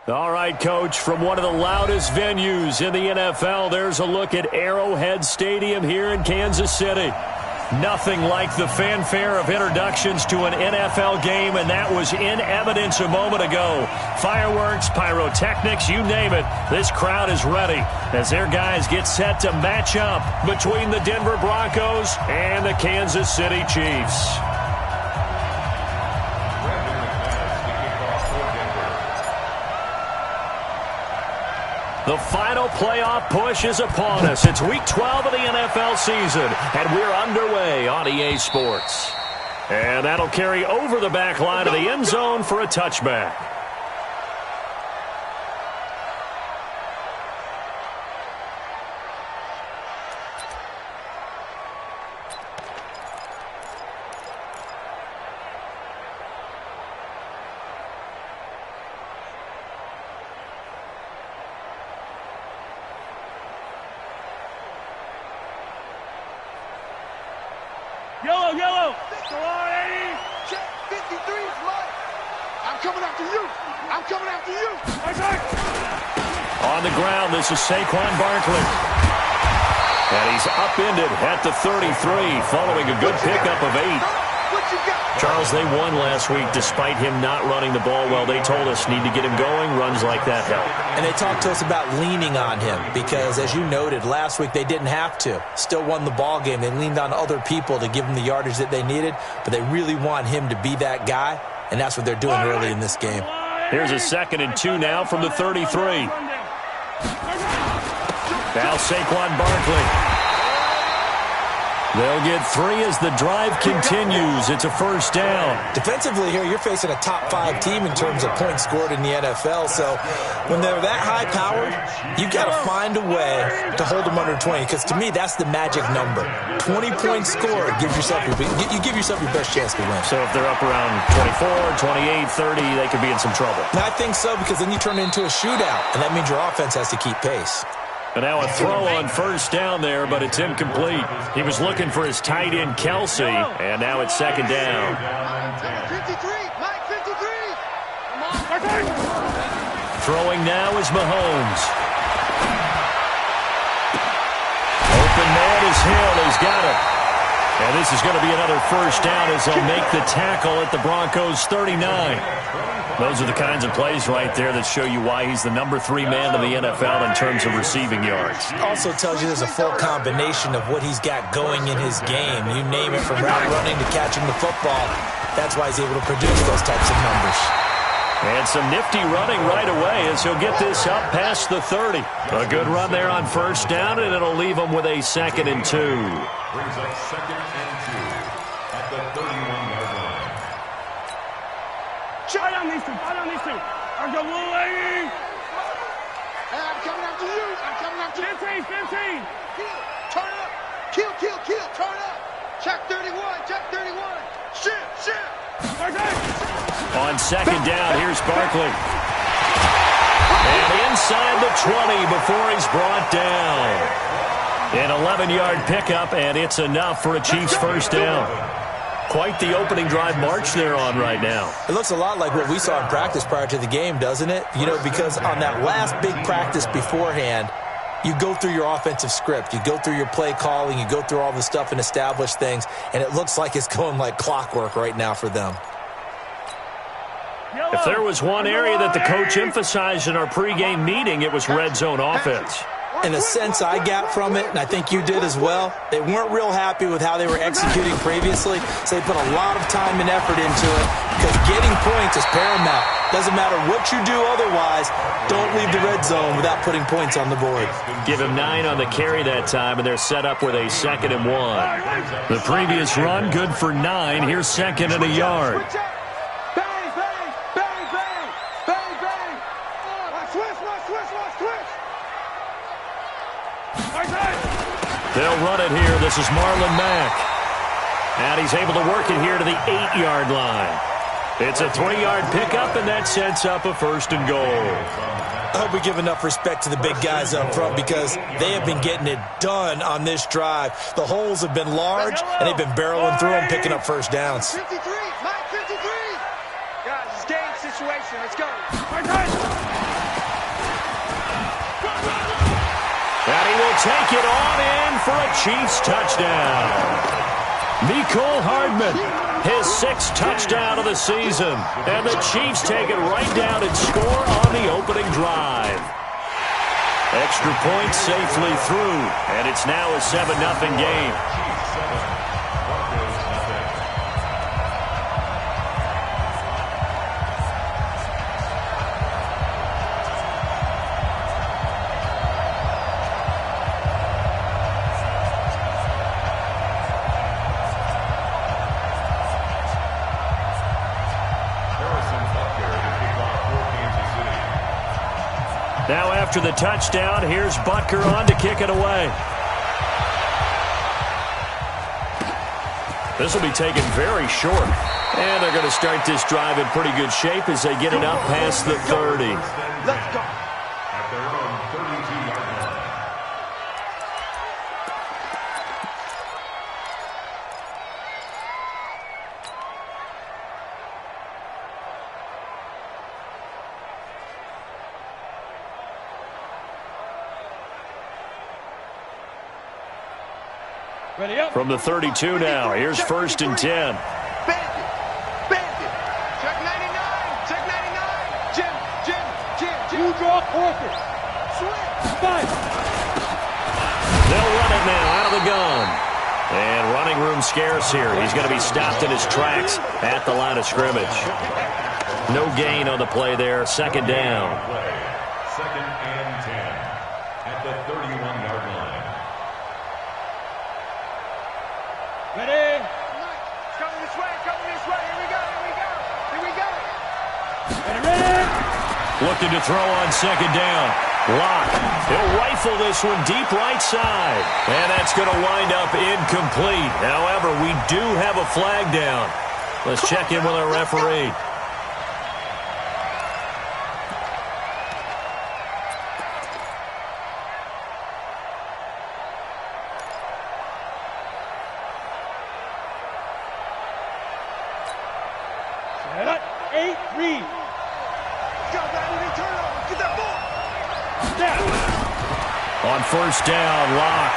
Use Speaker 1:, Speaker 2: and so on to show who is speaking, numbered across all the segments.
Speaker 1: All right, Coach, from one of the loudest venues in the NFL, there's a look at Arrowhead Stadium here in Kansas City. Nothing like the fanfare of introductions to an NFL game, and that was in evidence a moment ago. Fireworks, pyrotechnics, you name it, this crowd is ready as their guys get set to match up between the Denver Broncos and the Kansas City Chiefs. The final playoff push is upon us. It's Week 12 of the NFL season, and we're underway on EA Sports. And that'll carry over the back line of the end zone for a touchback.
Speaker 2: Yellow, yellow. Go on, Eddie. Check 53 is mine. I'm coming after you. I'm coming after you.
Speaker 1: On the ground, this is Saquon Barkley. And he's upended at the 33 following a good pickup of 8. Charles, they won last week despite him not running the ball well. They told us need to get him going. Runs like that help.
Speaker 3: And they talked to us about leaning on him because, as you noted, last week they didn't have to. Still won the ball game. They leaned on other people to give them the yardage that they needed, but they really want him to be that guy, and that's what they're doing early in this game.
Speaker 1: Here's a 2nd and 2 now from the 33. Now Saquon Barkley. They'll get 3 as the drive continues. It's a first down.
Speaker 3: Defensively here, you're facing a top-5 team in terms of points scored in the NFL. So when they're that high-powered, you've got to find a way to hold them under 20. Because to me, that's the magic number. 20 points scored gives yourself you give yourself your best chance to win.
Speaker 1: So if they're up around 24, 28, 30, they could be in some trouble.
Speaker 3: And I think so, because then you turn it into a shootout, and that means your offense has to keep pace.
Speaker 1: And now a throw on first down there, but it's incomplete. He was looking for his tight end, Kelsey, and now it's 2nd down.
Speaker 2: 53, Mike 53.
Speaker 1: Throwing now is Mahomes. Open man is Hill. He's got it. And this is going to be another first down as they'll make the tackle at the Broncos' 39. Those are the kinds of plays right there that show you why he's the number 3 man in the NFL in terms of receiving yards.
Speaker 3: Also tells you there's a full combination of what he's got going in his game. You name it, from route running to catching the football. That's why he's able to produce those types of numbers.
Speaker 1: And some nifty running right away as he'll get this up past the 30. A good run there on first down, and it'll leave him with a 2nd and 2.
Speaker 4: Brings up 2nd and 2 at the 31-yard line.
Speaker 2: Shot on these two. I'm going lady. I'm coming after you. I'm coming after you. 15. Kill. Turn up. Kill. Turn up. Check 31. Shift.
Speaker 1: On 2nd down, here's Barkley. And inside the 20 before he's brought down. An 11-yard pickup, and it's enough for a Chiefs first down. Quite the opening drive march they're on right now.
Speaker 3: It looks a lot like what we saw in practice prior to the game, doesn't it? You know, because on that last big practice beforehand, you go through your offensive script. You go through your play calling. You go through all the stuff and establish things, and it looks like it's going like clockwork right now for them.
Speaker 1: If there was one area that the coach emphasized in our pregame meeting, it was red zone offense.
Speaker 3: In the sense I got from it, and I think you did as well, they weren't real happy with how they were executing previously, so they put a lot of time and effort into it because getting points is paramount. Doesn't matter what you do otherwise, don't leave the red zone without putting points on the board.
Speaker 1: Give him 9 on the carry that time, and they're set up with a 2nd and 1. The previous run, good for 9. Here's 2nd and a yard. They'll run it here. This is Marlon Mack. And he's able to work it here to the 8-yard line. It's a 3-yard pickup, and that sets up a 1st and goal.
Speaker 3: I hope we give enough respect to the big guys up front because they have been getting it done on this drive. The holes have been large, and they've been barreling through them, picking up first downs.
Speaker 2: 53, Mike 53. Guys, it's game situation. Let's go.
Speaker 1: take it on in for a Chiefs touchdown. Mecole Hardman, his 6th touchdown of the season. And the Chiefs take it right down and score on the opening drive. Extra point safely through, and it's now a 7-0 game. Now after the touchdown, here's Butker on to kick it away. This will be taken very short. And they're going to start this drive in pretty good shape as they get it up past the 30.
Speaker 2: Let's go.
Speaker 4: At their own 32-yard line.
Speaker 2: Ready up.
Speaker 1: From the 32 now, here's 1st and 10.
Speaker 2: Bandit. Bandit. Check 99. Check 99. Jim. You draw corporate. Switch. Fight.
Speaker 1: They'll run it now out of the gun. And running room scarce here. He's going to be stopped in his tracks at the line of scrimmage. No gain on the play there. 2nd down.
Speaker 4: 2nd and 10 at the 31-yard line.
Speaker 2: Ready? Coming this way. Coming this way. Here we go. Here we go. Here we go. Ready?
Speaker 1: Looking to throw on 2nd down. Lock. He'll rifle this one deep right side. And that's going to wind up incomplete. However, we do have a flag down. Let's check in with our referee.
Speaker 2: Set up. 8, read. Go, baby. Turn over. Get that ball. Step.
Speaker 1: On 1st down, Lock.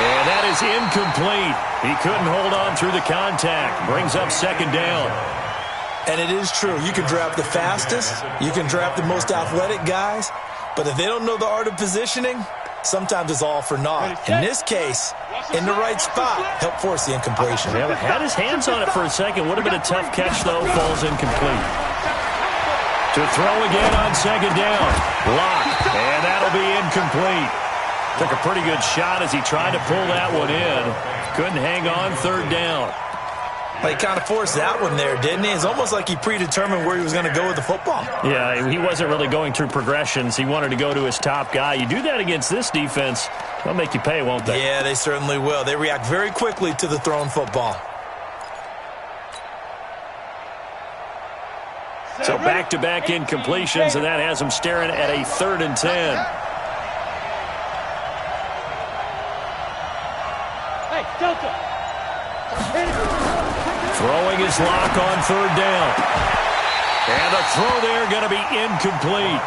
Speaker 1: And that is incomplete. He couldn't hold on through the contact. Brings up 2nd down.
Speaker 3: And it is true. You can draft the fastest. You can draft the most athletic guys. But if they don't know the art of positioning, sometimes it's all for naught. In this case, in the right spot, help force the incompletion.
Speaker 1: Yeah, had his hands on it for a second. Would have been a tough catch, though. Falls incomplete. To throw again on 2nd down. Lock. And that'll be incomplete. Took a pretty good shot as he tried to pull that one in. Couldn't hang on 3rd down.
Speaker 3: Well, he kind of forced that one there, didn't he? It's almost like he predetermined where he was going to go with the football.
Speaker 1: Yeah, he wasn't really going through progressions. He wanted to go to his top guy. You do that against this defense, they'll make you pay, won't they?
Speaker 3: Yeah, they certainly will. They react very quickly to the thrown football.
Speaker 1: So back-to-back incompletions, and that has him staring at a 3rd and 10.
Speaker 2: Hey, Delta.
Speaker 1: Throwing his Lock on 3rd down. And the throw there going to be incomplete.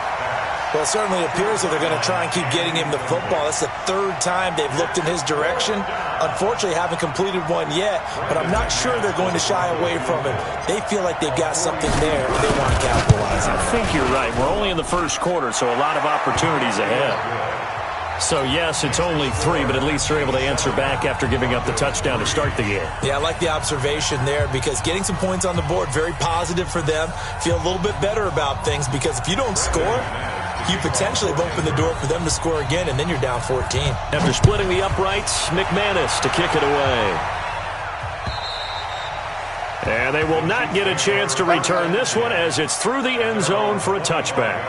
Speaker 3: Well, it certainly appears that they're going to try and keep getting him the football. That's the 3rd time they've looked in his direction. Unfortunately, haven't completed one yet, but I'm not sure they're going to shy away from him. They feel like they've got something there, and they want to capitalize on it.
Speaker 1: I think you're right. We're only in the 1st quarter, so a lot of opportunities ahead. So, yes, it's only 3, but at least they're able to answer back after giving up the touchdown to start the game.
Speaker 3: Yeah, I like the observation there because getting some points on the board, very positive for them. Feel a little bit better about things because if you don't score, you potentially have opened the door for them to score again, and then you're down 14.
Speaker 1: After splitting the uprights, McManus to kick it away. And they will not get a chance to return this one as it's through the end zone for a touchback.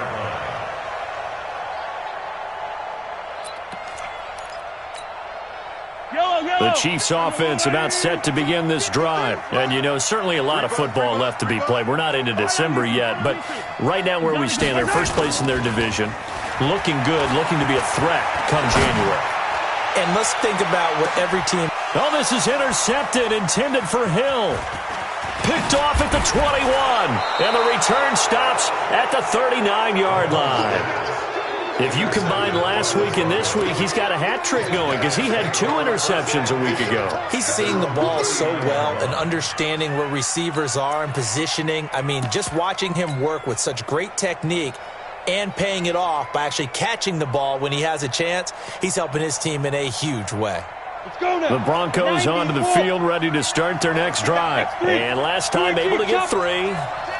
Speaker 1: The Chiefs offense about set to begin this drive. And, you know, certainly a lot of football left to be played. We're not into December yet, but right now where we stand, they're first place in their division. Looking good, looking to be a threat come January.
Speaker 3: And let's think about what every team...
Speaker 1: Oh, this is intercepted, intended for Hill. Picked off at the 21. And the return stops at the 39-yard line. If you combine last week and this week, he's got a hat trick going because he had 2 interceptions a week ago.
Speaker 3: He's seeing the ball so well and understanding where receivers are and positioning. I mean, just watching him work with such great technique and paying it off by actually catching the ball when he has a chance, he's helping his team in a huge way.
Speaker 2: Let's go now.
Speaker 1: The Broncos onto the field, ready to start their next drive. And last time able to get 3.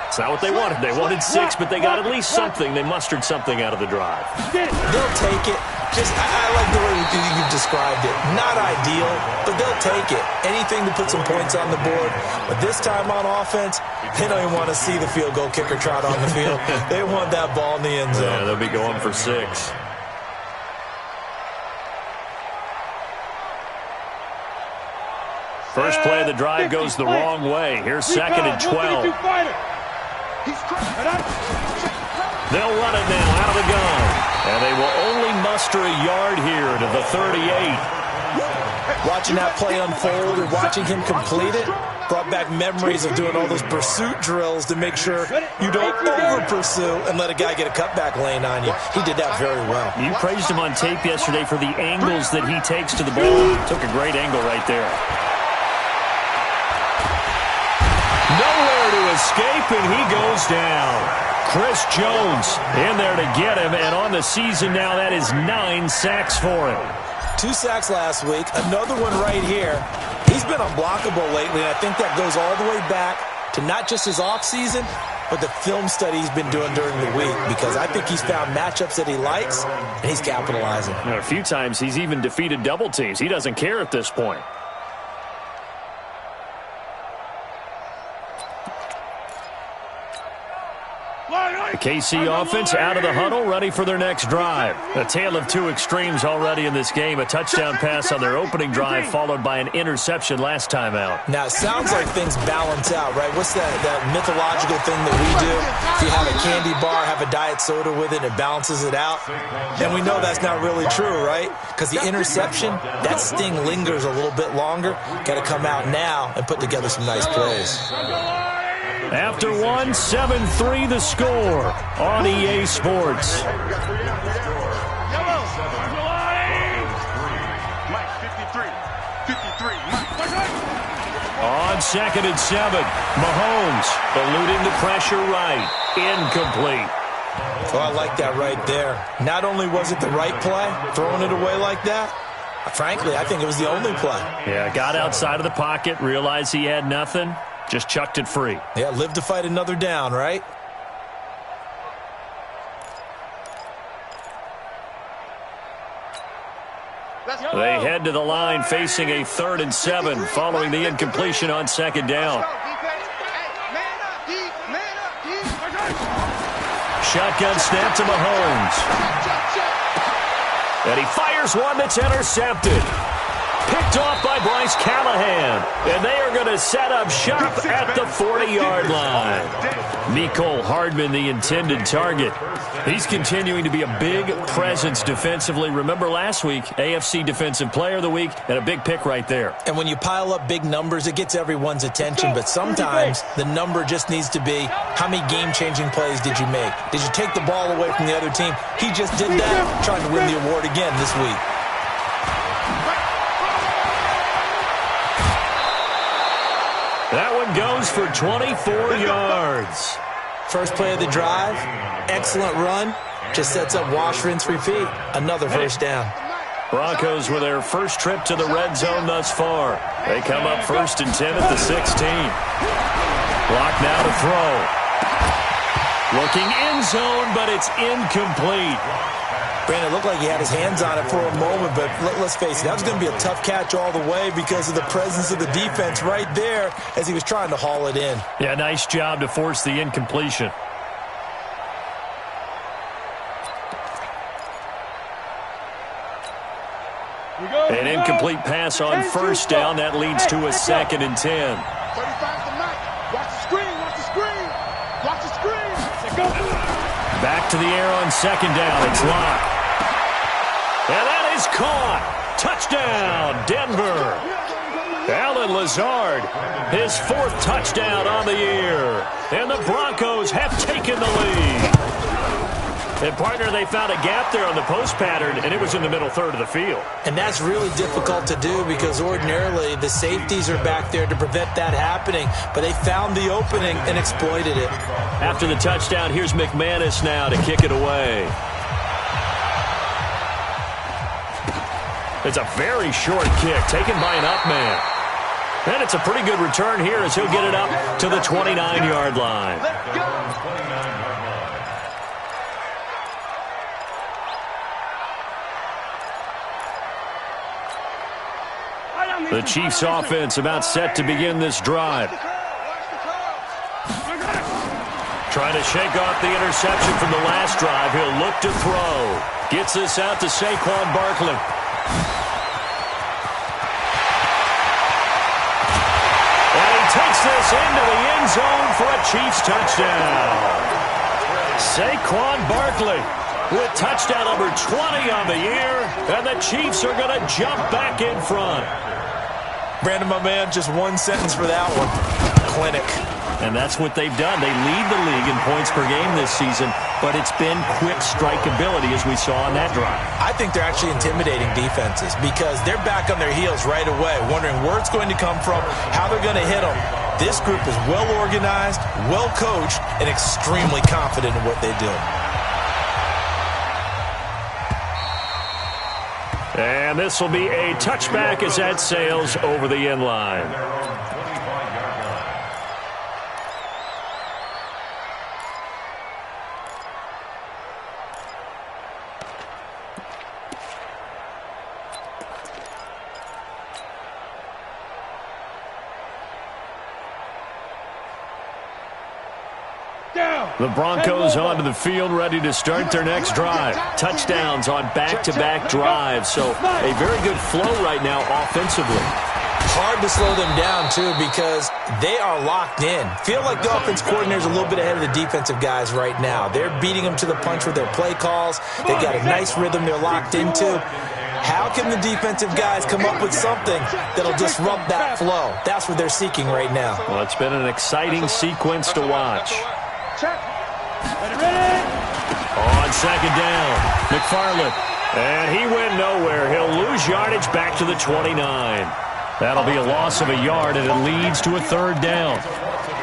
Speaker 1: It's not what they wanted. They wanted 6, but they got at least something. They mustered something out of the drive.
Speaker 3: They'll take it. I like the way you've described it. Not ideal, but they'll take it. Anything to put some points on the board. But this time on offense, they don't even want to see the field goal kicker trot on the field. They want that ball in the end zone.
Speaker 1: Yeah, they'll be going for 6. First play of the drive goes the wrong way. Here's 2nd and 12. They'll run it now out of the gun. And they will only muster a yard here to the 38.
Speaker 3: Watching that play unfold and watching him complete it brought back memories of doing all those pursuit drills to make sure you don't over-pursue and let a guy get a cutback lane on you. He did that very well.
Speaker 1: You praised him on tape yesterday for the angles that he takes to the ball. Took a great angle right there. Nowhere to escape, and he goes down. Chris Jones in there to get him, and on the season now, that is 9 sacks for him.
Speaker 3: 2 sacks last week, another one right here. He's been unblockable lately, and I think that goes all the way back to not just his offseason, but the film study he's been doing during the week, because I think he's found matchups that he likes, and he's capitalizing.
Speaker 1: A few times he's even defeated double teams. He doesn't care at this point. The KC offense out of the huddle, ready for their next drive. A tale of 2 extremes already in this game. A touchdown pass on their opening drive, followed by an interception last time out.
Speaker 3: Now, it sounds like things balance out, right? What's that mythological thing that we do? If you have a candy bar, have a diet soda with it, it balances it out. And we know that's not really true, right? Because the interception, that sting lingers a little bit longer. Got to come out now and put together some nice plays.
Speaker 1: After 1, 7-3 the score on EA Sports. On 2nd and 7, Mahomes eluding the pressure right. Incomplete.
Speaker 3: Oh, I like that right there. Not only was it the right play, throwing it away like that, frankly, I think it was the only play.
Speaker 1: Yeah, got outside of the pocket, realized he had nothing. Just chucked it free.
Speaker 3: Yeah, live to fight another down, right?
Speaker 1: They head to the line facing a 3rd and 7 following the incompletion on 2nd down. Shotgun snap to Mahomes. And he fires one that's intercepted. Picked off by Bryce Callahan. And they are going to set up shop at the 40-yard line. Mecole Hardman, the intended target. He's continuing to be a big presence defensively. Remember last week, AFC Defensive Player of the Week, and a big pick right there.
Speaker 3: And when you pile up big numbers, it gets everyone's attention. But sometimes the number just needs to be, how many game-changing plays did you make? Did you take the ball away from the other team? He just did that, trying to win the award again this week.
Speaker 1: That one goes for 24 yards.
Speaker 3: First play of the drive, excellent run. Just sets up wash, rinse, repeat. Another first down.
Speaker 1: Broncos with their first trip to the red zone thus far. They come up 1st and 10 at the 16. Block now to throw. Looking end zone, but it's incomplete.
Speaker 3: Brandon, it looked like he had his hands on it for a moment, but let's face it, that was going to be a tough catch all the way because of the presence of the defense right there as he was trying to haul it in.
Speaker 1: Yeah, nice job to force the incompletion. An incomplete pass on 1st down. That leads to a 2nd and 10.
Speaker 2: 35 to Mike. Watch the screen. Watch the screen. Watch the screen. Go.
Speaker 1: Back to the air on 2nd down. It's locked. And that is caught. Touchdown, Denver. Allen Lazard, his 4th touchdown on the year. And the Broncos have taken the lead. And, partner, they found a gap there on the post pattern, and it was in the middle third of the field.
Speaker 3: And that's really difficult to do because ordinarily the safeties are back there to prevent that happening. But they found the opening and exploited it.
Speaker 1: After the touchdown, here's McManus now to kick it away. It's a very short kick taken by an up man. And it's a pretty good return here as he'll get it up to the 29-yard line. The Chiefs offense about set to begin this drive. Trying to shake off the interception from the last drive. He'll look to throw. Gets this out to Saquon Barkley. And he takes this into the end zone for a Chiefs touchdown. Saquon Barkley with touchdown number 20 on the year. And the Chiefs are going to jump back in front.
Speaker 3: Brandon, my man, just one sentence for that one. Clinic.
Speaker 1: And that's what they've done. They lead the league in points per game this season, but it's been quick strikeability as we saw on that drive.
Speaker 3: I think they're actually intimidating defenses because they're back on their heels right away, wondering where it's going to come from, how they're going to hit them. This group is well organized, well coached, and extremely confident in what they do.
Speaker 1: And this will be a touchback as that sails over the end line. The Broncos onto the field, ready to start their next drive. Touchdowns on back-to-back drives, so a very good flow right now offensively.
Speaker 3: Hard to slow them down, too, because they are locked in. Feel like the offense coordinator is a little bit ahead of the defensive guys right now. They're beating them to the punch with their play calls. They've got a nice rhythm they're locked into. How can the defensive guys come up with something that'll disrupt that flow? That's what they're seeking right now.
Speaker 1: Well, it's been an exciting sequence to watch. On second down, McFarland. And he went nowhere. He'll lose yardage back to the 29. That'll be a loss of a yard, and it leads to a third down.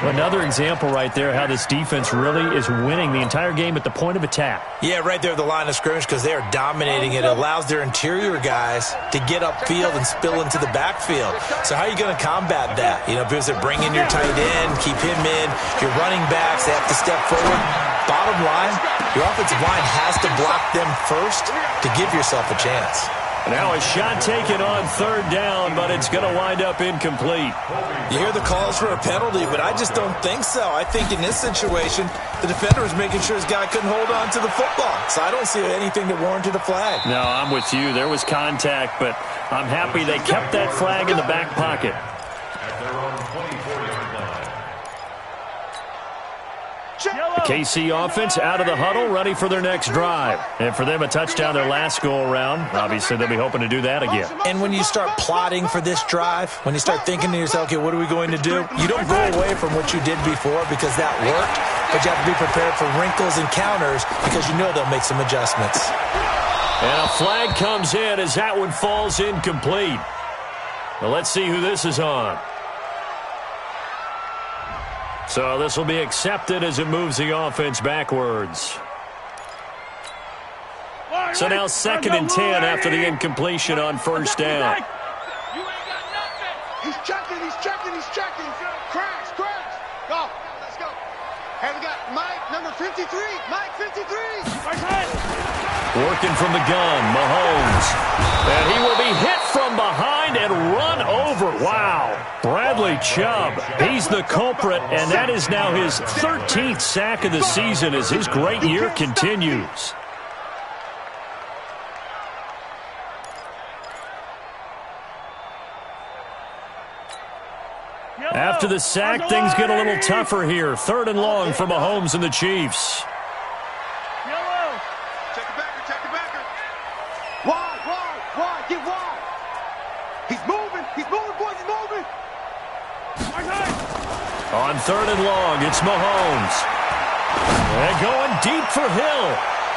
Speaker 1: Another example right there how this defense really is winning the entire game at the point of attack.
Speaker 3: Yeah, right there at the line of scrimmage because they are dominating it. It allows their interior guys to get upfield and spill into the backfield. So how are you going to combat that? You know, because they're bringing your tight end, keep him in. Your running backs, they have to step forward. Bottom line, your offensive line has to block them first to give yourself a chance.
Speaker 1: Now a shot taken on third down, but it's going to wind up incomplete.
Speaker 3: You hear the calls for a penalty, but I just don't think so. I think in this situation, the defender was making sure his guy couldn't hold on to the football. So I don't see anything that warranted a flag.
Speaker 1: No, I'm with you. There was contact, but I'm happy they kept that flag in the back pocket.
Speaker 4: At their own 24-yard line.
Speaker 1: The KC offense out of the huddle, ready for their next drive. And for them, a touchdown their last go-around. Obviously, they'll be hoping to do that again.
Speaker 3: And when you start plotting for this drive, when you start thinking to yourself, okay, what are we going to do? You don't go away from what you did before because that worked, but you have to be prepared for wrinkles and counters because you know they'll make some adjustments.
Speaker 1: And a flag comes in as that one falls incomplete. Well, let's see who this is on. So this will be accepted as it moves the offense backwards. So now 2nd and 10 after the incompletion on first down.
Speaker 2: He's checking. Crash. Go. Let's go. Hey, we got Mike, number 53. Mike, 53.
Speaker 1: Working from the gun, Mahomes. And he will be hit from behind and run over. Wow. Bradley Chubb, he's the culprit, and that is now his 13th sack of the season as his great year continues. After the sack, things get a little tougher here. 3rd and long for Mahomes and the Chiefs.
Speaker 2: Check the backer. Wide. Get wide. He's moving, boys, he's moving.
Speaker 1: On 3rd and long, it's Mahomes. And going deep for Hill.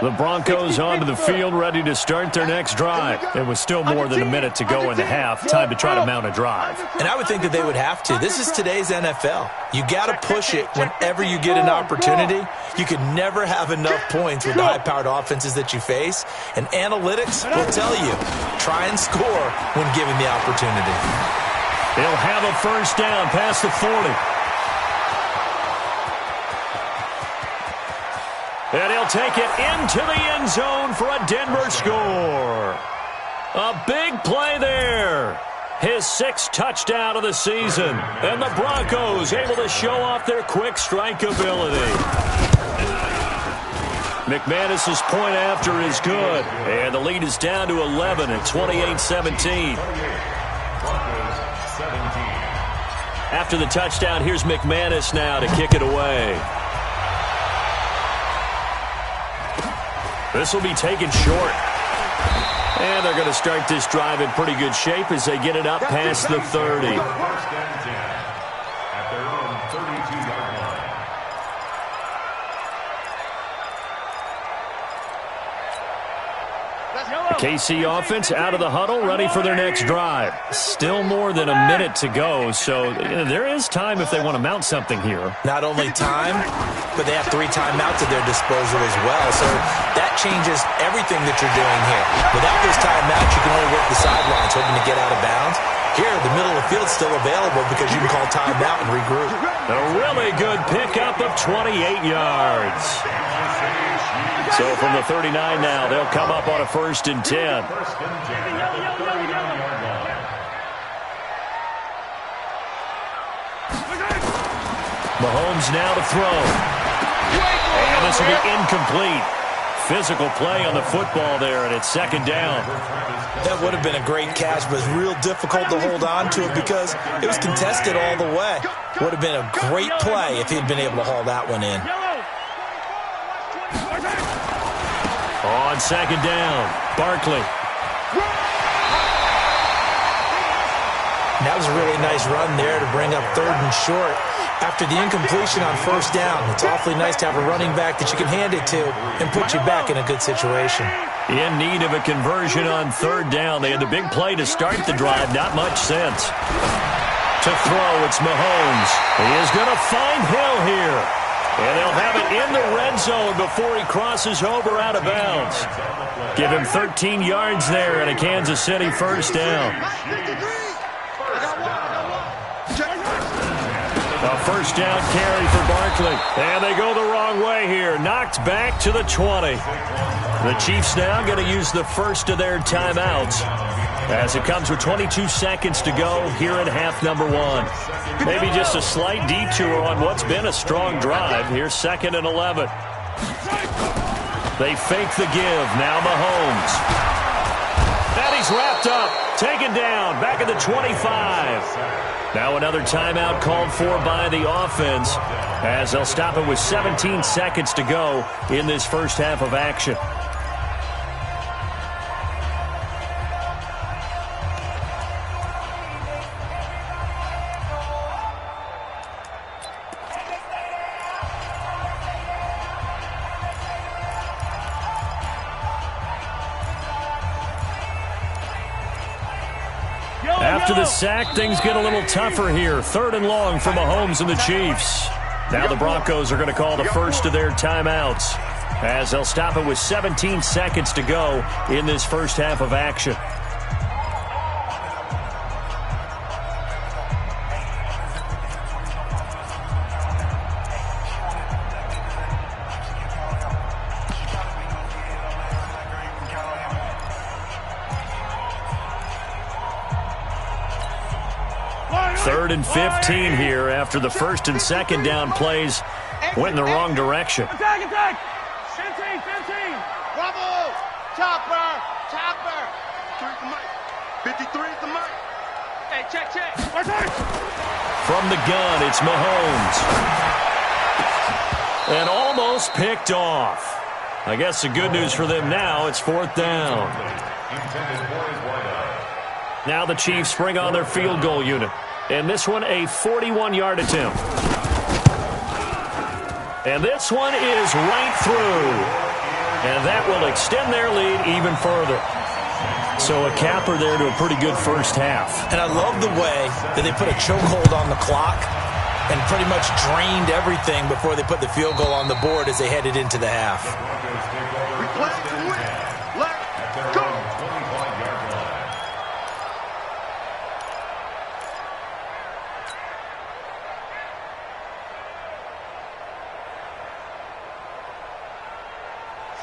Speaker 1: The Broncos onto the field, ready to start their next drive. It was still more than a minute to go in the half. Time to try to mount a drive.
Speaker 3: And I would think that they would have to. This is today's NFL. You got to push it whenever you get an opportunity. You can never have enough points with the high-powered offenses that you face. And analytics will tell you, try and score when given the opportunity.
Speaker 1: They'll have a first down past the 40. And he'll take it into the end zone for a Denver score. A big play there. His 6th touchdown of the season. And the Broncos able to show off their quick strike ability. McManus's point after is good. And the lead is down to 11 at 28-17. After the touchdown, here's McManus now to kick it away. This will be taken short. And they're going to start this drive in pretty good shape as they get it up past the 30.
Speaker 4: First and 10 at their own 32-yard line.
Speaker 1: The KC offense out of the huddle, ready for their next drive. Still more than a minute to go, so there is time if they want to mount something here.
Speaker 3: Not only time, but they have 3 timeouts at their disposal as well. So that changes everything that you're doing here. Without those timeouts, you can only work the sidelines, hoping to get out of bounds. Here, the middle of the field's still available because you can call timeout and regroup.
Speaker 1: A really good pickup of 28 yards. So from the 39 now, they'll come up on a 1st and 10.
Speaker 4: First and 10 at the 31-yard line.
Speaker 1: Mahomes now to throw. And this will be incomplete. Physical play on the football there, and it's 2nd down.
Speaker 3: That would have been a great catch, but it's real difficult to hold on to it because it was contested all the way. Would have been a great play if he'd been able to haul that one in.
Speaker 1: On 2nd down, Barkley.
Speaker 3: And that was a really nice run there to bring up 3rd and short. After the incompletion on 1st down, it's awfully nice to have a running back that you can hand it to and put you back in a good situation.
Speaker 1: In need of a conversion on 3rd down. They had the big play to start the drive. Not much sense. To throw, it's Mahomes. He is going to find Hill here. And they'll have it in the red zone before he crosses over out of bounds. Give him 13 yards there and a Kansas City 1st down. A 1st down carry for Barkley. And they go the wrong way here. Knocked back to the 20. The Chiefs now going to use the first of their timeouts as it comes with 22 seconds to go here in half number 1. Maybe just a slight detour on what's been a strong drive. Here's 2nd and 11. They fake the give. Now Mahomes. And he's wrapped up. Taken down. Back at the 25. Now another timeout called for by the offense as they'll stop it with 17 seconds to go in this first half of action. After the sack, things get a little tougher here. 3rd and long for Mahomes and the Chiefs. Now the Broncos are going to call the first of their timeouts as they'll stop it with 17 seconds to go in this first half of action. Third and 15 here after the 1st and 2nd down plays went in the wrong direction.
Speaker 5: Attack, attack! 15, 15!
Speaker 2: Bravo! Chopper! Chopper! 53 is the mic. Hey, check, check.
Speaker 1: From the gun, it's Mahomes. And almost picked off. I guess the good news for them now, it's 4th down. Now the Chiefs bring on their field goal unit. And this one, a 41-yard attempt. And this one is right through. And that will extend their lead even further. So a capper there to a pretty good first half.
Speaker 3: And I love the way that they put a chokehold on the clock and pretty much drained everything before they put the field goal on the board as they headed into the half.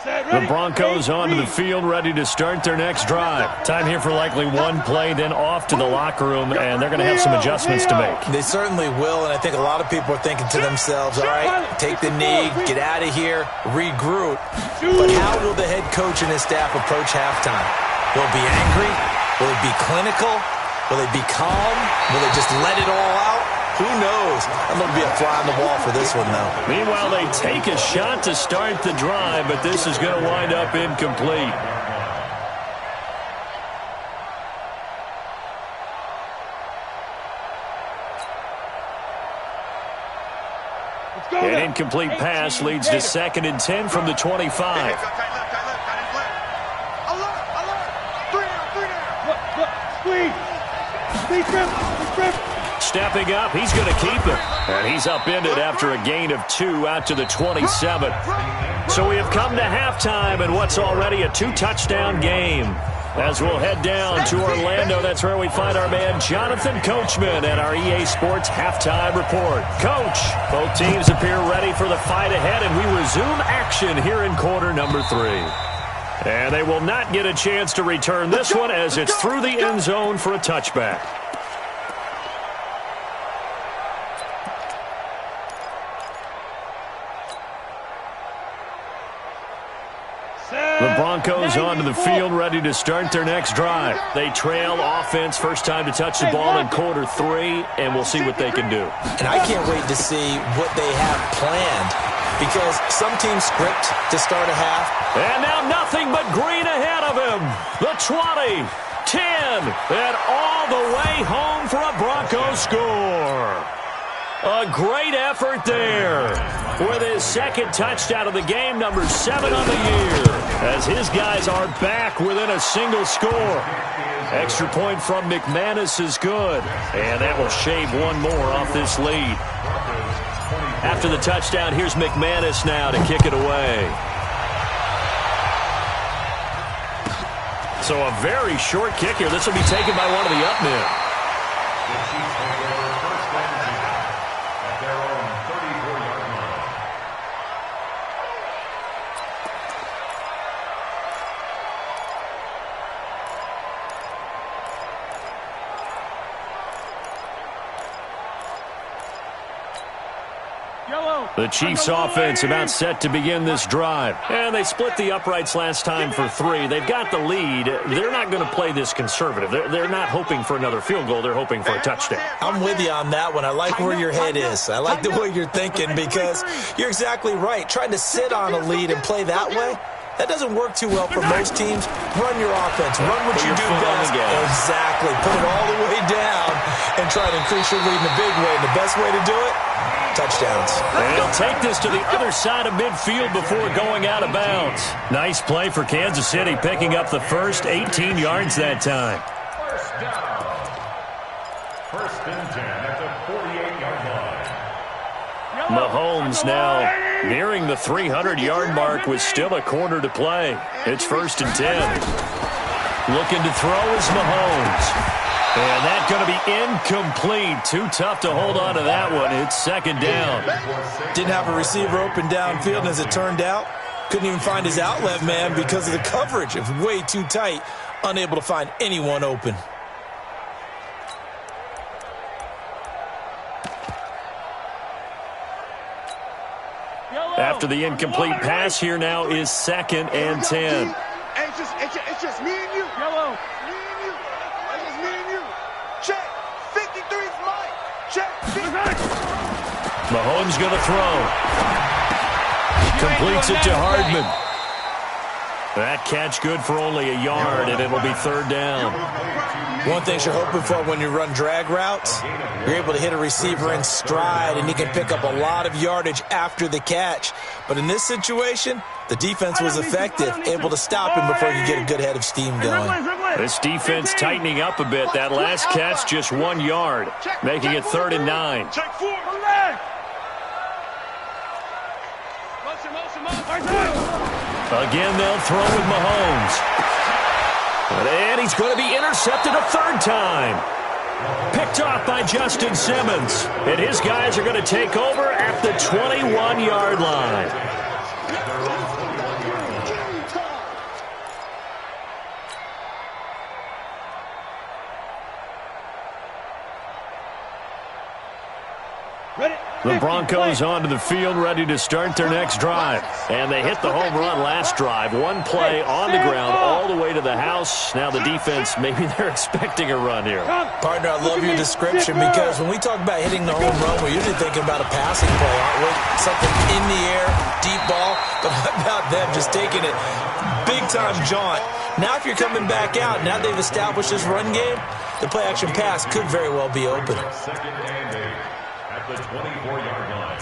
Speaker 1: The Broncos onto the field, ready to start their next drive. Time here for likely one play, then off to the locker room, and they're going to have some adjustments to make.
Speaker 3: They certainly will, and I think a lot of people are thinking to themselves, all right, take the knee, get out of here, regroup. But how will the head coach and his staff approach halftime? Will it be angry? Will it be clinical? Will it be calm? Will they just let it all out? Who knows? I'm going to be a fly on the wall for this one, though.
Speaker 1: Meanwhile, they take a shot to start the drive, but this is going to wind up incomplete. An incomplete pass leads to 2nd and 10 from the 25. Stepping up, he's going to keep it. And he's upended after a gain of 2 out to the 27. So we have come to halftime in what's already a 2-touchdown game. As we'll head down to Orlando, that's where we find our man Jonathan Coachman at our EA Sports Halftime Report. Coach, both teams appear ready for the fight ahead, and we resume action here in quarter number 3. And they will not get a chance to return this one as it's through the end zone for a touchback. The Broncos onto the field, ready to start their next drive. They trail offense, first time to touch the ball in quarter 3, and we'll see what they can do.
Speaker 3: And I can't wait to see what they have planned, because some teams script to start a half.
Speaker 1: And now nothing but green ahead of him. The 20, 10, and all the way home for a Broncos score. A great effort there with his 2nd touchdown of the game, number 7 on the year, as his guys are back within a single score. Extra point from McManus is good, and that will shave one more off this lead. After the touchdown, here's McManus now to kick it away. So a very short kick here. This will be taken by one of the up men. The Chiefs offense about set to begin this drive. And they split the uprights last time for 3. They've got the lead. They're not going to play this conservative. They're not hoping for another field goal. They're hoping for a touchdown.
Speaker 3: I'm with you on that one. I like where your head is. I like the way you're thinking, because you're exactly right. Trying to sit on a lead and play that way, that doesn't work too well for most teams. Run your offense. Run what you do best. Exactly. Put it all the way down and try to increase your lead in a big way. And the best way to do it, touchdowns.
Speaker 1: And he'll take this to the other side of midfield before going out of bounds. Nice play for Kansas City, picking up the first 18 yards that time.
Speaker 4: First down. 1st and 10 at the 48-yard line.
Speaker 1: Mahomes now nearing the 300-yard mark with still a quarter to play. It's 1st and 10. Looking to throw is Mahomes. And that's going to be incomplete. Too tough to hold on to that one. It's 2nd down.
Speaker 3: Didn't have a receiver open downfield, and as it turned out, couldn't even find his outlet man because of the coverage. It was way too tight, unable to find anyone open.
Speaker 1: After the incomplete pass, here now is 2nd and 10.
Speaker 2: It's just me and you. Yellow. Me and you. It's just me and you. Check. 53's mine. Check. 50.
Speaker 1: Mahomes going to throw. Completes it to Hardman. That catch good for only a yard, and it'll be 3rd down.
Speaker 3: One thing you're hoping for when you run drag routes, you're able to hit a receiver in stride, and he can pick up a lot of yardage after the catch. But in this situation, The defense was effective, able to stop him before he could get a good head of steam going.
Speaker 1: This defense tightening up a bit. That last catch just 1 yard, making it 3rd and 9.
Speaker 5: Check 4.
Speaker 1: Again, they'll throw with Mahomes. And he's going to be intercepted a 3rd time. Picked off by Justin Simmons. And his guys are going to take over at the 21-yard line. The Broncos onto the field, ready to start their next drive. And they hit the home run last drive. One play on the ground all the way to the house. Now the defense, maybe they're expecting a run here.
Speaker 3: Partner, I love your description because when we talk about hitting the home run, we're usually thinking about a passing play, aren't we? Something in the air, deep ball. But how about them just taking it big-time jaunt? Now if you're coming back out, now they've established this run game, the play-action pass could very well be open.
Speaker 4: Second and 8 at the 24-yard line.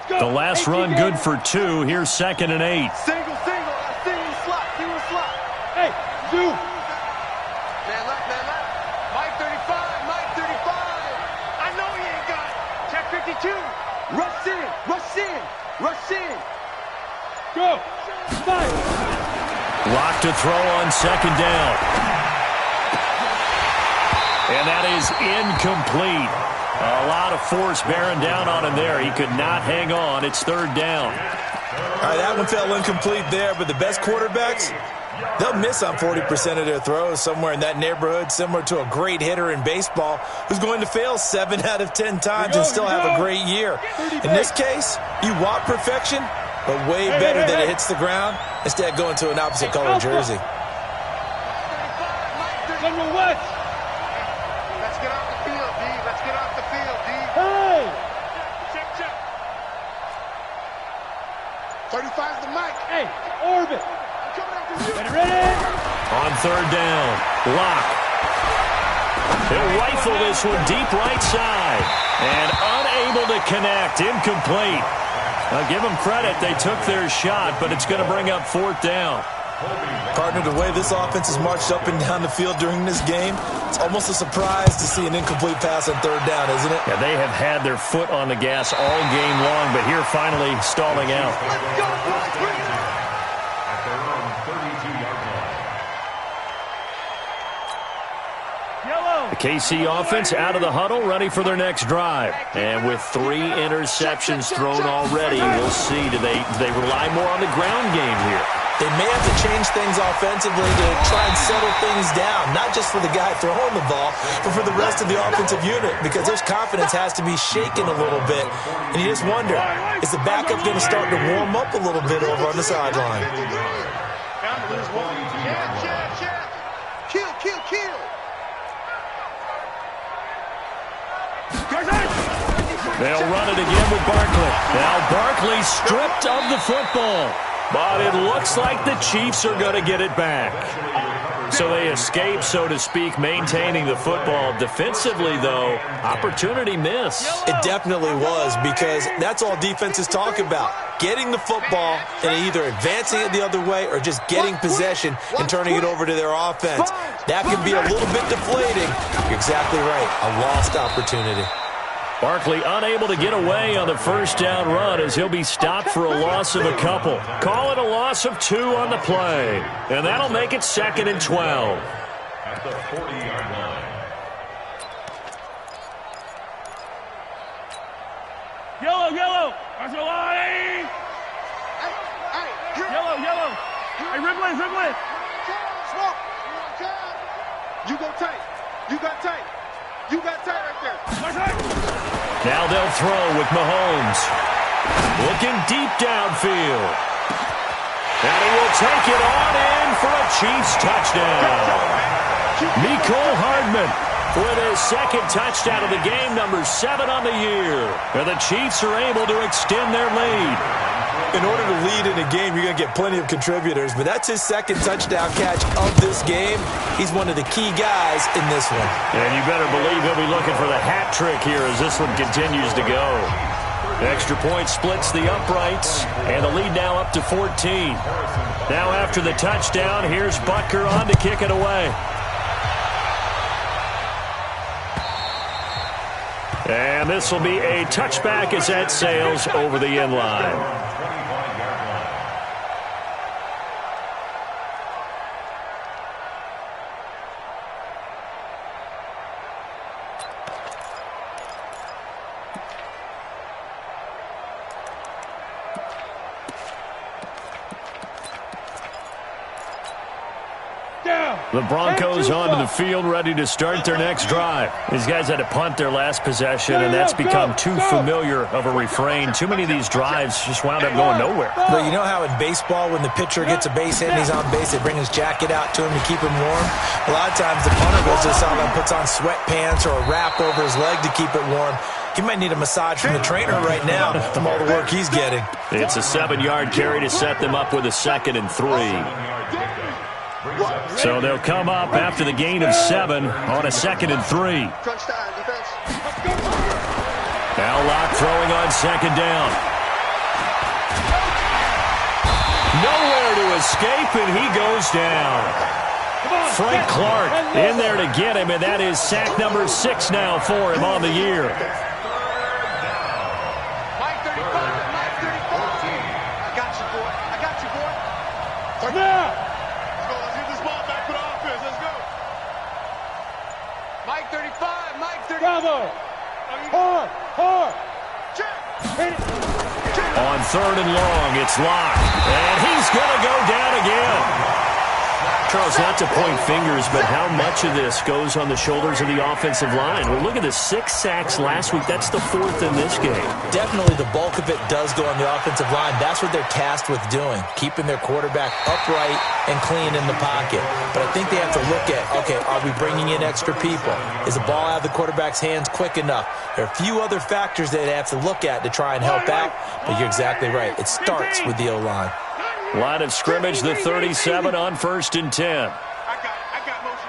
Speaker 1: The last run good for 2. Here's 2nd and 8.
Speaker 2: Single. I see you slot.
Speaker 5: Hey, do.
Speaker 2: Man left. Mike 35. I know he ain't got it. Check 52. Rush in.
Speaker 5: Go. Fight.
Speaker 1: Lock to throw on 2nd down. And that is incomplete. A lot of force bearing down on him there. He could not hang on. It's 3rd down.
Speaker 3: All right, that one fell incomplete there, but the best quarterbacks, they'll miss on 40% of their throws, somewhere in that neighborhood, similar to a great hitter in baseball who's going to fail 7 out of 10 times and still have a great year. In this case, you want perfection, but way better that it hits the ground instead of going to an opposite color jersey.
Speaker 5: Number what?
Speaker 2: Let's get off the field, D.
Speaker 5: Hey!
Speaker 2: Check. 35's the mic.
Speaker 5: Hey, orbit.
Speaker 2: I'm coming after you.
Speaker 5: Ready?
Speaker 1: On 3rd down, Lock. He'll rifle this one deep right side. And unable to connect. Incomplete. Now give them credit. They took their shot, but it's going to bring up 4th down.
Speaker 3: Partner, the way this offense has marched up and down the field during this game, it's almost a surprise to see an incomplete pass on 3rd down, isn't it?
Speaker 1: Yeah, they have had their foot on the gas all game long, but here finally stalling out.
Speaker 2: Let's go, boys. Bring it on.
Speaker 4: At their own 32-yard line.
Speaker 5: Yellow.
Speaker 1: The KC offense out of the huddle, ready for their next drive. And with 3 interceptions thrown already, we'll see. Do they rely more on the ground game here?
Speaker 3: They may have to change things offensively to try and settle things down, not just for the guy throwing the ball, but for the rest of the offensive unit, because their confidence has to be shaken a little bit. And you just wonder, is the backup going to start to warm up a little bit over on the sideline?
Speaker 2: Kill.
Speaker 1: They'll run it again with Barkley. Now Barkley stripped of the football. But it looks like the Chiefs are going to get it back. So they escape, so to speak, maintaining the football. Defensively, though, opportunity miss.
Speaker 3: It definitely was, because that's all defenses talk about. Getting the football and either advancing it the other way or just getting possession and turning it over to their offense. That can be a little bit deflating. You're exactly right. A lost opportunity.
Speaker 1: Barkley unable to get away on the 1st down run as he'll be stopped for a loss of a couple. Call it a loss of 2 on the play. And that'll make it 2nd and 12.
Speaker 4: At the 40-yard line.
Speaker 5: Yellow. That's a line. Yellow. Hey, Riblin.
Speaker 2: Smoke. You go tight. You got tight right there.
Speaker 1: Now they'll throw with Mahomes. Looking deep downfield. And he will take it on in for a Chiefs touchdown. Mecole Hardman with his 2nd touchdown of the game, number 7 on the year. And the Chiefs are able to extend their lead.
Speaker 3: In order to lead in a game, you're going to get plenty of contributors, but that's his second touchdown catch of this game. He's one of the key guys in this one.
Speaker 1: And you better believe he'll be looking for the hat trick here as this one continues to go. Extra point splits the uprights, and the lead now up to 14. Now after the touchdown, here's Butker on to kick it away. And this will be a touchback as that sails over the end line. The Broncos onto the field, ready to start their next drive. These guys had to punt their last possession, and that's become too familiar of a refrain. Too many of these drives just wound up going nowhere.
Speaker 3: But you know how in baseball, when the pitcher gets a base hit and he's on base, they bring his jacket out to him to keep him warm? A lot of times the punter goes to the sideline, puts on sweatpants or a wrap over his leg to keep it warm. He might need a massage from the trainer right now from all the work he's getting.
Speaker 1: It's a 7-yard carry to set them up with a 2nd and 3. So they'll come up after the gain of 7 on a 2nd and 3. Now Locke throwing on 2nd down. Nowhere to escape, and he goes down. Frank Clark in there to get him, and that is sack number 6 now for him on the year.
Speaker 2: Mike 35, Mike 35. I got you, boy. I got you, boy.
Speaker 5: Yeah.
Speaker 2: Mike 35, Mike 35.
Speaker 5: Bravo. Hard.
Speaker 2: Hit it.
Speaker 1: On 3rd and long, it's Locke, and he's going to go down again. Charles, not to point fingers, but how much of this goes on the shoulders of the offensive line? Well, look at the 6 sacks last week. That's the 4th in this game.
Speaker 3: Definitely the bulk of it does go on the offensive line. That's what they're tasked with doing, keeping their quarterback upright and clean in the pocket. But I think they have to look at, okay, are we bringing in extra people? Is the ball out of the quarterback's hands quick enough? There are a few other factors that they have to look at to try and help out, but you're exactly right. It starts with the O-line.
Speaker 1: Line of scrimmage, the 37 on 1st and 10.
Speaker 2: I got motion.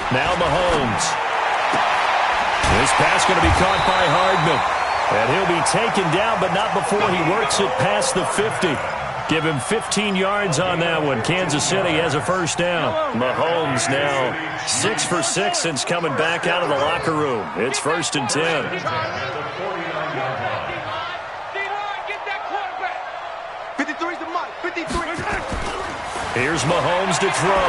Speaker 1: Now Mahomes. This pass going to be caught by Hardman. And he'll be taken down, but not before he works it past the 50. Give him 15 yards on that one. Kansas City has a 1st down. Mahomes now 6 for 6 since coming back out of the locker room. It's 1st and 10.
Speaker 2: 53's the Mike. 53.
Speaker 1: Here's Mahomes to throw.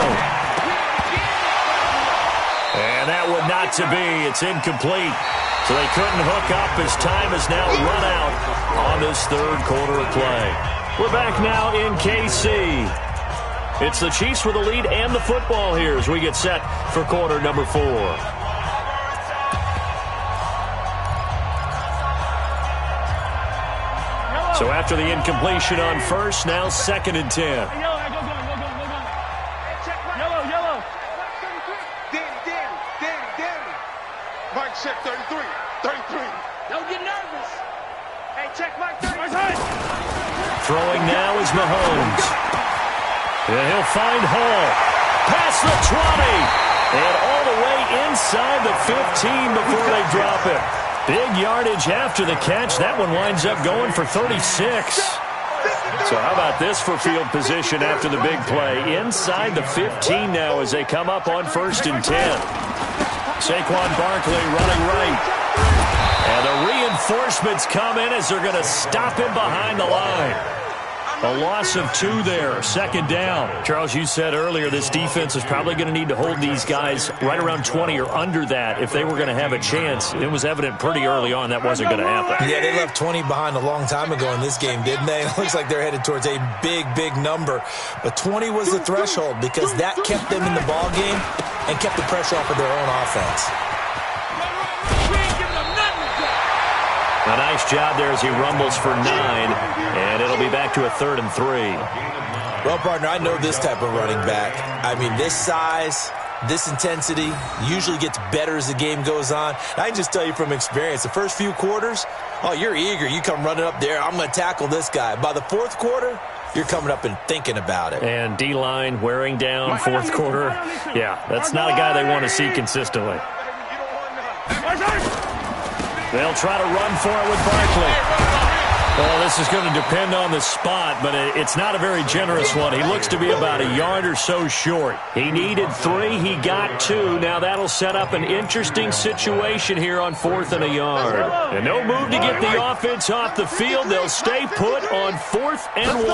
Speaker 1: And that one not to be. It's incomplete. So they couldn't hook up as time has now run out on this 3rd quarter of play. We're back now in KC. It's the Chiefs with the lead and the football here as we get set for quarter number 4. So after the incompletion on 1st, now 2nd and 10.
Speaker 5: Yellow.
Speaker 2: Danny. Mike check 33. Don't get nervous. Hey, check Mike 33.
Speaker 1: Throwing now is Mahomes. And he'll find Hall. Past the 20. And all the way inside the 15 before they drop it. Big yardage after the catch. That one winds up going for 36. So how about this for field position after the big play? Inside the 15 now as they come up on 1st and 10. Saquon Barkley running right. And the reinforcements come in as they're going to stop him behind the line. A loss of 2 there, 2nd down. Charles, you said earlier this defense is probably going to need to hold these guys right around 20 or under that if they were going to have a chance. It was evident pretty early on that wasn't going to happen.
Speaker 3: Yeah, they left 20 behind a long time ago in this game, didn't they? It looks like they're headed towards a big number. But 20 was the threshold because that kept them in the ball game and kept the pressure off of their own offense.
Speaker 1: A nice job there as he rumbles for 9, and it'll be back to a 3rd and 3.
Speaker 3: Well, partner, I know this type of running back. I mean, this size, This intensity usually gets better as the game goes on. I can just tell you from experience, the first few quarters, oh, you're eager. You come running up there, I'm going to tackle this guy. By the fourth quarter, you're coming up and thinking about it.
Speaker 1: And D-line wearing down fourth quarter. Yeah, that's not a guy they want to see consistently. They'll try to run for it with Barkley. Well, this is going to depend on the spot, but it's not a very generous one. He looks to be about a yard or so short. He needed 3. He got 2. Now that'll set up an interesting situation here on 4th and a yard. And no move to get the offense off the field. They'll stay put on 4th and 1.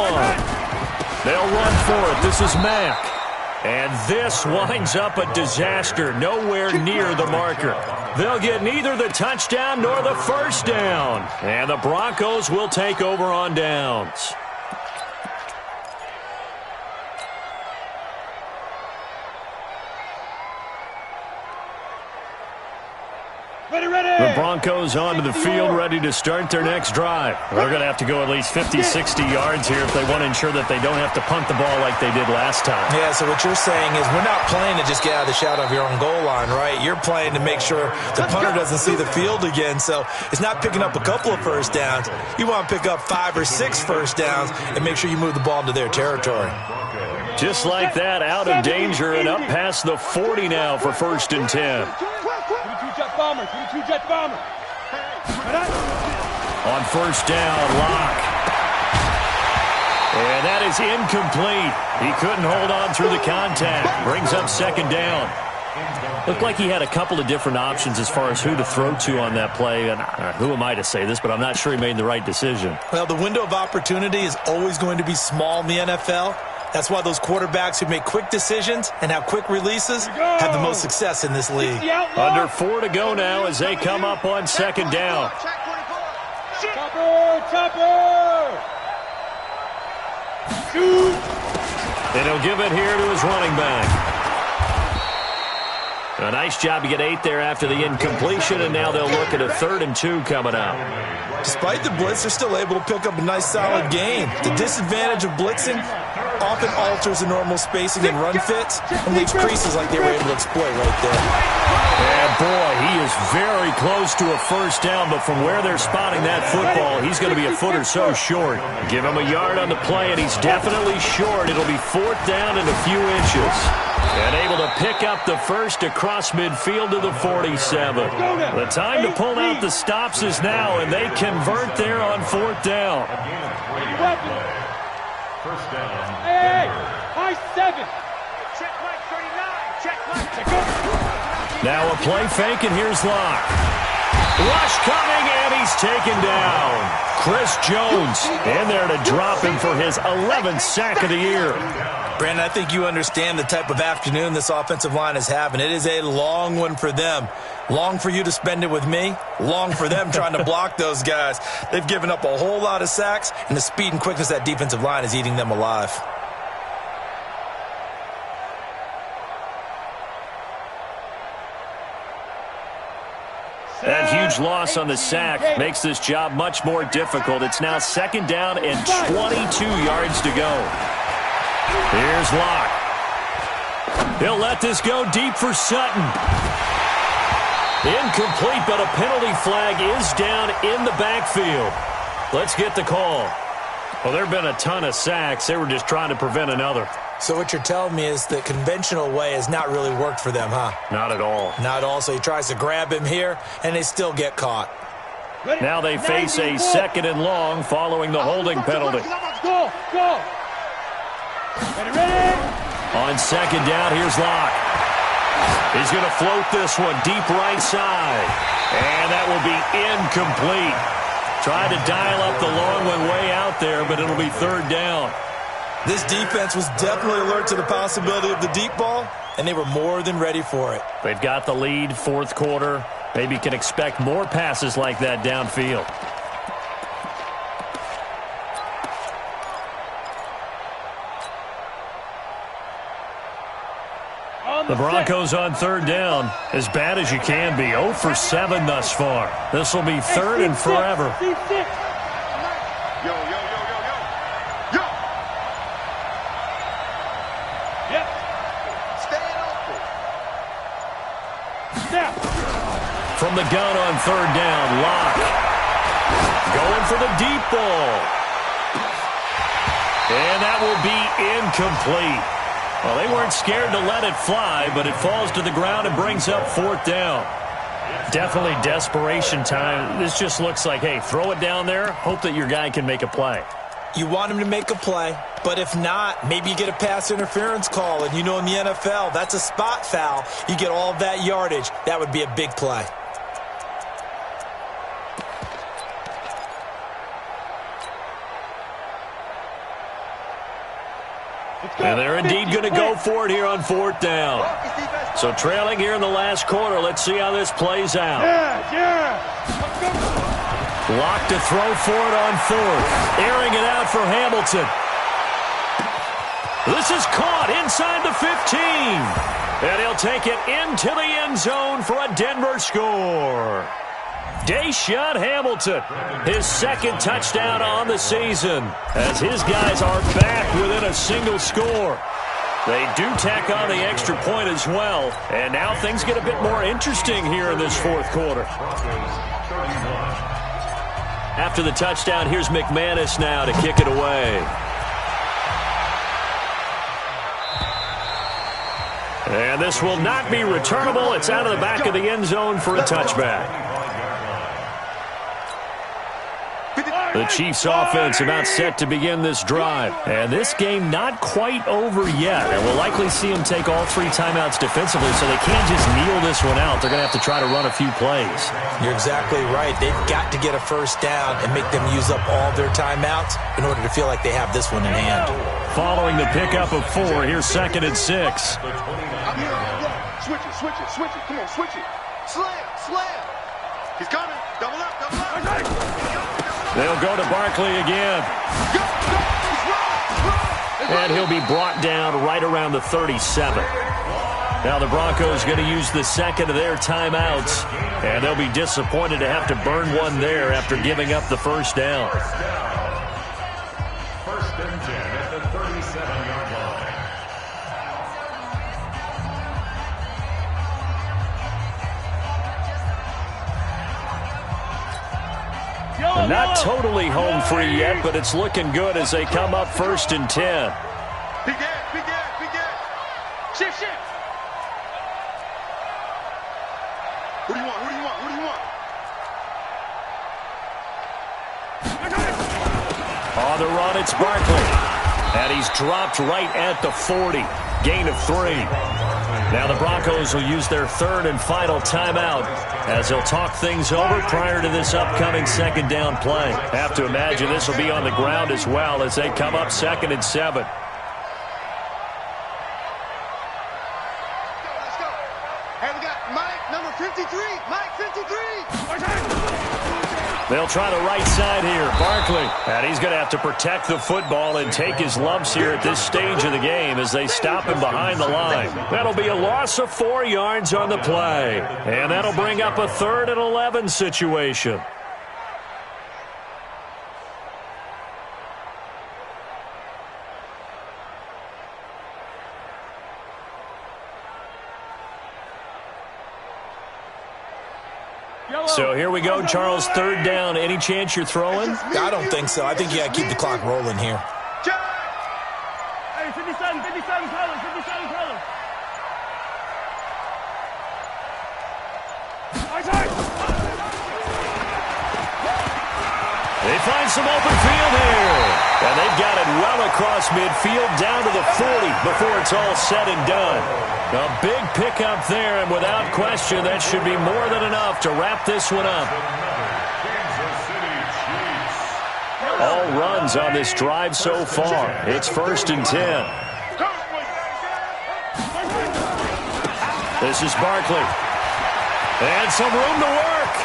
Speaker 1: They'll run for it. This is Mack. And this winds up a disaster, nowhere near the marker. They'll get neither the touchdown nor the first down. And the Broncos will take over on downs. The Broncos onto the field, ready to start their next drive. They're going to have to go at least 50, 60 yards here if they want to ensure that they don't have to punt the ball like they did last time.
Speaker 3: Yeah, so what you're saying is we're not playing to just get out of the shadow of your own goal line, right? You're playing to make sure the punter doesn't see the field again. So it's not picking up a couple of first downs. You want to pick up 5 or 6 first downs and make sure you move the ball into their territory.
Speaker 1: Just like that, out of danger and up past the 40 now for 1st and 10. On 1st down, Locke. And that is incomplete. He couldn't hold on through the contact. Brings up 2nd down. Looked like he had a couple of different options as far as who to throw to on that play. And who am I to say this, but I'm not sure he made the right decision.
Speaker 3: Well, the window of opportunity is always going to be small in the NFL. That's why those quarterbacks who make quick decisions and have quick releases have the most success in this league.
Speaker 1: Under 4 to go now as they come up on 2nd down.
Speaker 5: Chopper! Shoot!
Speaker 1: And he'll give it here to his running back. A nice job to get 8 there after the incompletion, and now they'll look at a 3rd and 2 coming up.
Speaker 3: Despite the blitz, they're still able to pick up a nice, solid gain. The disadvantage of blitzing often alters the normal spacing and run fits and leaves creases like they were able to exploit right there.
Speaker 1: And boy, he is very close to a first down, but from where they're spotting that football, he's going to be a foot or so short. Give him a yard on the play, and he's definitely short. It'll be 4th down and a few inches. And able to pick up the first across midfield to the 47. The time to pull out the stops is now, and they convert there on 4th down.
Speaker 4: First down.
Speaker 5: Hey, high 7.
Speaker 2: Check Mike 39. Check Mike.
Speaker 1: Now a play fake, and here's Locke. Rush coming, and he's taken down. Chris Jones in there to drop him for his 11th sack of the year.
Speaker 3: Brandon, I think you understand the type of afternoon this offensive line is having. It is a long one for them. Long for you to spend it with me. Long for them trying to block those guys. They've given up a whole lot of sacks, and the speed and quickness of that defensive line is eating them alive.
Speaker 1: That huge loss on the sack makes this job much more difficult. It's now 2nd down and 22 yards to go. Here's Locke. He'll let this go deep for Sutton. Incomplete, but a penalty flag is down in the backfield. Let's get the call. Well, there have been a ton of sacks. They were just trying to prevent another.
Speaker 3: So what you're telling me is the conventional way has not really worked for them, huh?
Speaker 1: Not at all.
Speaker 3: Not at all. So he tries to grab him here, and they still get caught.
Speaker 1: Now they face a 2nd and long following the holding penalty.
Speaker 5: Go! Ready?
Speaker 1: On 2nd down, here's Locke. He's going to float this one deep right side. And that will be incomplete. Tried to dial up the long one way out there, but it'll be 3rd down.
Speaker 3: This defense was definitely alert to the possibility of the deep ball, and they were more than ready for it.
Speaker 1: They've got the lead, 4th quarter. Maybe can expect more passes like that downfield. The Broncos on 3rd down, as bad as you can be. 0 for 7 thus far. This will be 3rd and forever.
Speaker 2: Yo. Staying open.
Speaker 1: from the gun on third down. Locke going for the deep ball. And that will be incomplete. Well, they weren't scared to let it fly, but it falls to the ground and brings up fourth down.
Speaker 6: Definitely desperation time. This just looks like, hey, throw it down there, hope that your guy can make a play.
Speaker 3: You want him to make a play, but if not, maybe you get a pass interference call, and you know in the NFL, that's a spot foul. You get all of that yardage. That would be a big play.
Speaker 1: And they're indeed going to go for it here on fourth down. So trailing here in the last quarter. Let's see how this plays out. Locke to throw for it on fourth. Airing it out for Hamilton. This is caught inside the 15. And he'll take it into the end zone for a Denver score. Deshaun Hamilton, his second touchdown on the season, as his guys are back within a single score. They do tack on the extra point as well, and now things get a bit more interesting here in this fourth quarter. After the touchdown, here's McManus now to kick it away. And this will not be returnable. It's out of the back of the end zone for a touchback. The Chiefs offense about set to begin this drive. And this game not quite over yet. And we'll likely see them take all three timeouts defensively, so they can't just kneel this one out. They're going to have to try to run a few plays.
Speaker 3: You're exactly right. They've got to get a first down and make them use up all their timeouts in order to feel like they have this one in hand.
Speaker 1: Following the pickup of 4, here's 2nd and 6.
Speaker 2: I'm here. Switch it, switch it, switch it. Come on, switch it. Slam, slam. He's coming. Double up, double up.
Speaker 1: They'll go to Barkley again. And he'll be brought down right around the 37. Now the Broncos going to use the second of their timeouts, and they'll be disappointed to have to burn one there after giving up the first down.
Speaker 4: First and 10 at the 37-yard line.
Speaker 1: Not totally home free yet, but it's looking good as they come up 1st and 10.
Speaker 2: Big gas, big gas, big gas. Shift, shift. Who do you want? Who do you want? Who do you want?
Speaker 1: On the run, it's Barkley. And he's dropped right at the 40. Gain of 3. Now the Broncos will use their third and final timeout as they'll talk things over prior to this upcoming second down play. Have to imagine this will be on the ground as well as they come up 2nd and 7.
Speaker 2: Let's go. Hey, we got Mike, number 53. Mike, 53.
Speaker 1: They'll try the right side here. Barkley. And he's going to have to protect the football and take his lumps here at this stage of the game as they stop him behind the line. That'll be a loss of 4 yards on the play. And that'll bring up a 3rd and 11 situation. So here we go, Charles, 3rd down. Any chance you're throwing?
Speaker 3: I don't think so. I think you got to keep the clock rolling here.
Speaker 5: Hey, 57 colors, 57 colors.
Speaker 1: They find some open field here. And they've got it well across midfield down to the 40 before it's all said and done. A big pickup there, and without question, that should be more than enough to wrap this one up. All runs on this drive so far. It's 1st and 10. This is Barkley. And some room to work.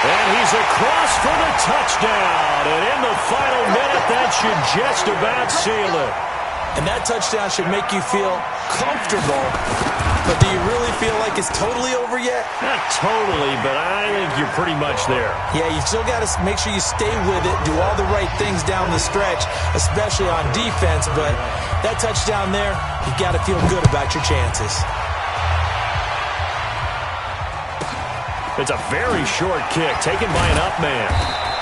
Speaker 1: And he's across for the touchdown. And in the final minute, that should just about seal it.
Speaker 3: And that touchdown should make you feel comfortable. But do you really feel like it's totally over yet?
Speaker 1: Not totally, but I think you're pretty much there.
Speaker 3: Yeah, you still got to make sure you stay with it, do all the right things down the stretch, especially on defense. But that touchdown there, you got to feel good about your chances.
Speaker 1: It's a very short kick taken by an up man.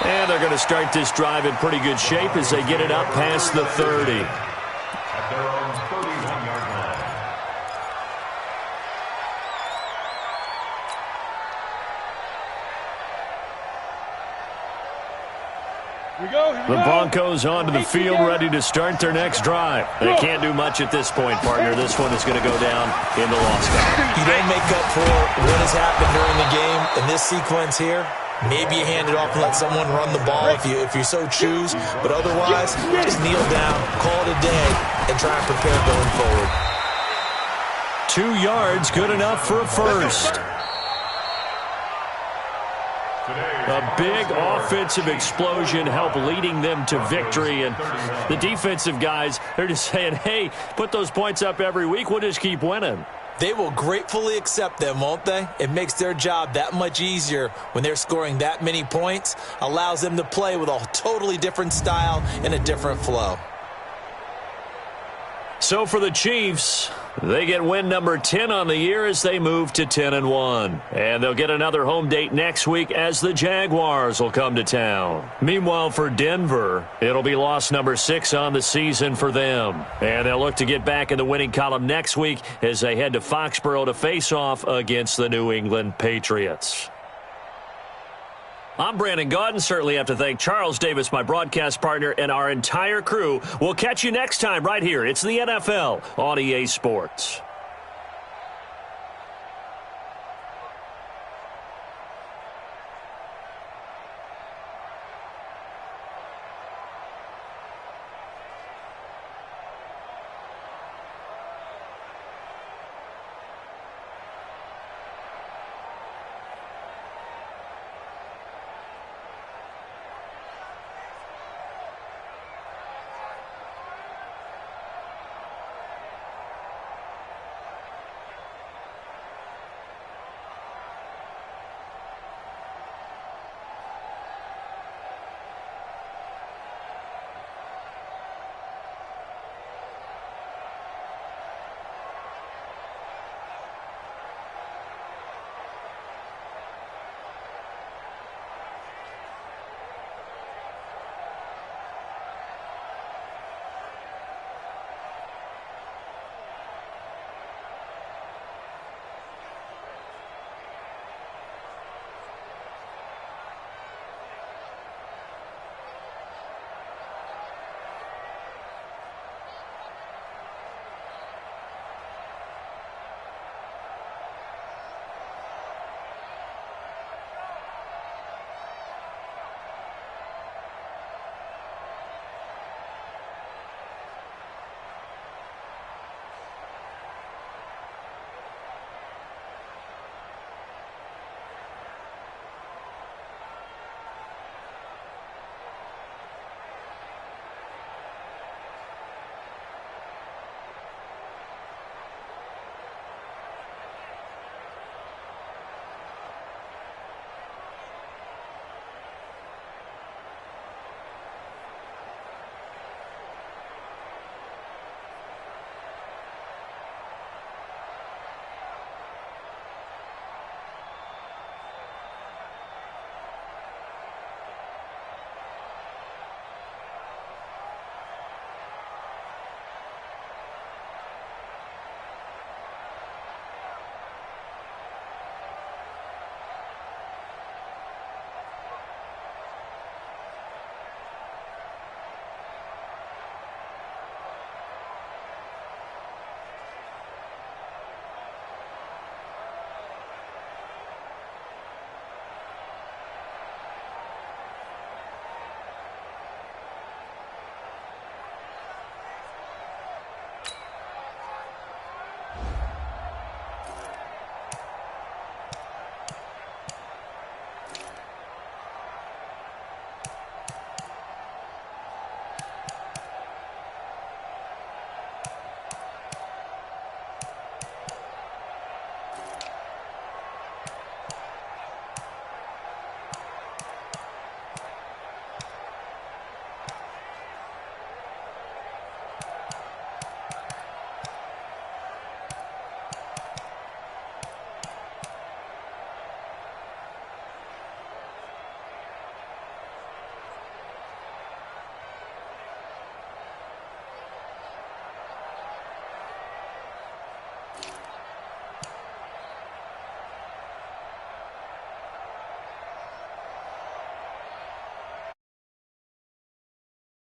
Speaker 1: And they're going to start this drive in pretty good shape as they get it up past the 30.
Speaker 4: At their own 31-yard line.
Speaker 2: Here we go.
Speaker 1: The Broncos onto the field, ready to start their next drive. They can't do much at this point, partner. This one is going to go down in the loss column.
Speaker 3: You don't make up for what has happened during the game in this sequence here. Maybe you hand it off and let someone run the ball if you so choose. But otherwise, just kneel down, call it a day, and try and prepare going forward.
Speaker 1: 2 yards, good enough for a first. A big offensive explosion helped leading them to victory. And the defensive guys, they're just saying, hey, put those points up every week. We'll just keep winning.
Speaker 3: They will gratefully accept them, won't they? It makes their job that much easier when they're scoring that many points. Allows them to play with a totally different style and a different flow.
Speaker 1: So for the Chiefs, they get win number 10 on the year as they move to 10-1. And they'll get another home date next week as the Jaguars will come to town. Meanwhile, for Denver, it'll be loss number 6 on the season for them. And they'll look to get back in the winning column next week as they head to Foxborough to face off against the New England Patriots. I'm Brandon Gaudin. Certainly have to thank Charles Davis, my broadcast partner, and our entire crew. We'll catch you next time right here. It's the NFL on EA Sports.